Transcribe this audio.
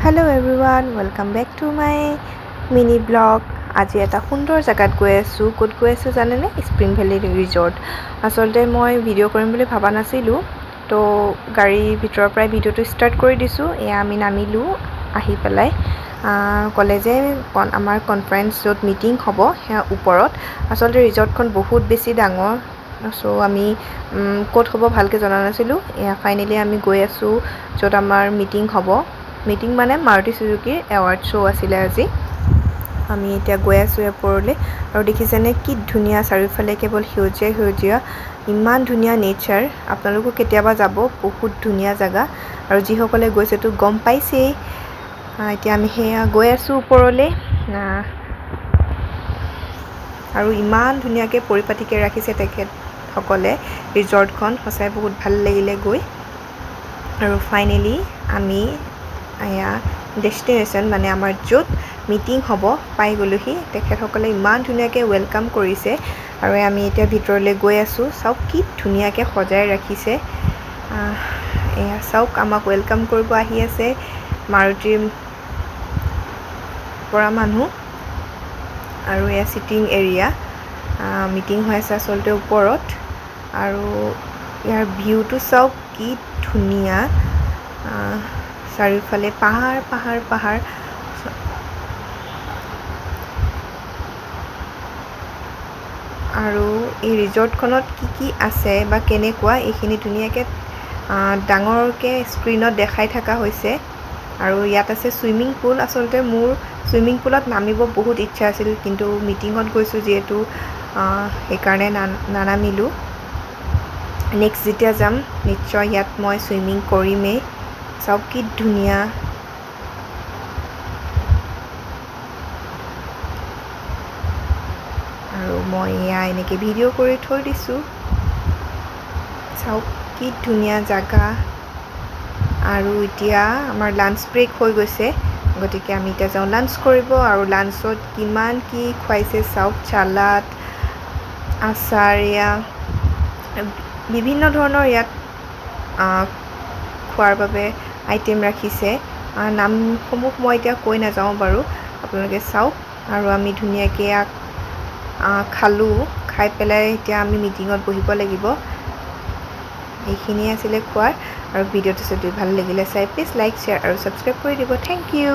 Hello everyone, welcome back to my mini blog. আজি এটা সুন্দৰ জায়গাত গৈ আছো ক'ত গৈ আছো জানেনে স্প্ৰিং ভেলী ৰিজৰ্ট আসলতে মই ভিডিঅ' কৰিম বুলি ভাবা নাছিলো তো গাড়ী ভিতৰৰ পৰা ভিডিঅ'টো ষ্টাৰ্ট কৰি দিছো এয়া আমি নামিলো আহি পেলাই কলেজে আমাৰ কনফাৰেন্স য'ত মিটিং হ'ব হেয়া ওপৰত আসলতে ৰিজৰ্টখন বহুত বেছি ডাঙৰ সো আমি ক'ত হ'ব ভালকে জনা নাছিলো এয়া ফাইনালি আমি গৈ আছো য'ত আমাৰ মিটিং হ'ব মিটিং মানে মাৰুতি সুজুকি এৱাৰ্ড শো আছিল আজি আমি এতিয়া গৈ আছো এপৰলে আৰু দেখিছেনে কি ধুনীয়া চাৰিওফালে কেৱল সেউজীয়া ইমান ধুনীয়া নেচাৰ আপোনালোকো কেতিয়াবা যাব বহুত ধুনীয়া জায়গা আৰু যিসকলে গৈছে তো গম পাইছে এতিয়া আমি হেয়া গৈ আছো ওপৰলে আৰু ইমান ধুনীয়াকে পৰিপাটিকে ৰাখিছে তেখেতসকলে ৰিজৰ্টখন সঁচাই বহুত ভাল লাগিলে গৈ আৰু ফাইনালি আমি আয়া ডেষ্টিনেশ্যন মানে আমাৰ য'ত মিটিং হ'ব পাই গ'লোহি তেখেতসকলে ইমান ধুনীয়াকৈ ৱেলকাম কৰিছে আৰু আমি এতিয়া ভিতৰলৈ গৈ আছো চাওক কি ধুনীয়াকৈ সজাই ৰাখিছে এয়া চাওক আমাক ৱেলকাম কৰিব আহি আছে মাৰুতিৰ পৰা মানুহ আৰু এয়া সিটিং এৰিয়া মিটিং হৈ আছে আসলতে ওপৰত আৰু ইয়াৰ ভিউটো চাওক কি ধুনীয়া চাৰিওফালে পাহাৰ আৰু এই ৰিজৰ্টখনত কি আছে বা কেনেকুৱা এইখিনি ধুনীয়াকৈ ডাঙৰকৈ স্ক্ৰীনত দেখাই থকা হৈছে আৰু ইয়াত আছে সুইমিং পুল আসলতে মোৰ সুইমিং পুলত নামিব বহুত ইচ্ছা আছিল কিন্তু মিটিঙত গৈছোঁ যিহেতু সেইকাৰণে নানামিলো নেক্সট যেতিয়া যাম নিশ্চয় ইয়াত মই সুইমিং কৰিমেই চাওক কি ধুনীয়া আৰু মই এয়া এনেকৈ ভিডিঅ' কৰি থৈ দিছোঁ চাওক কি ধুনীয়া জাগা আৰু এতিয়া আমাৰ লাঞ্চ ব্ৰেক হৈ গৈছে গতিকে আমি এতিয়া যাওঁ লাঞ্চ কৰিব আৰু লাঞ্চত কিমান কি খুৱাইছে চাওক চালাড আচাৰ এয়া বিভিন্ন ধৰণৰ ইয়াত খোৱাৰ বাবে আইটেম ৰাখিছে নামসমূহ মই এতিয়া কৈ নাযাওঁ বাৰু আপোনালোকে চাওক আৰু আমি ধুনীয়াকৈ খালোঁ খাই পেলাই এতিয়া আমি মিটিঙত বহিব লাগিব এইখিনিয়ে আছিলে খোৱাৰ আৰু ভিডিঅ'টো যদি ভাল লাগিলে চাই প্লিজ লাইক শ্বেয়াৰ আৰু ছাবস্ক্ৰাইব কৰি দিব থেংক ইউ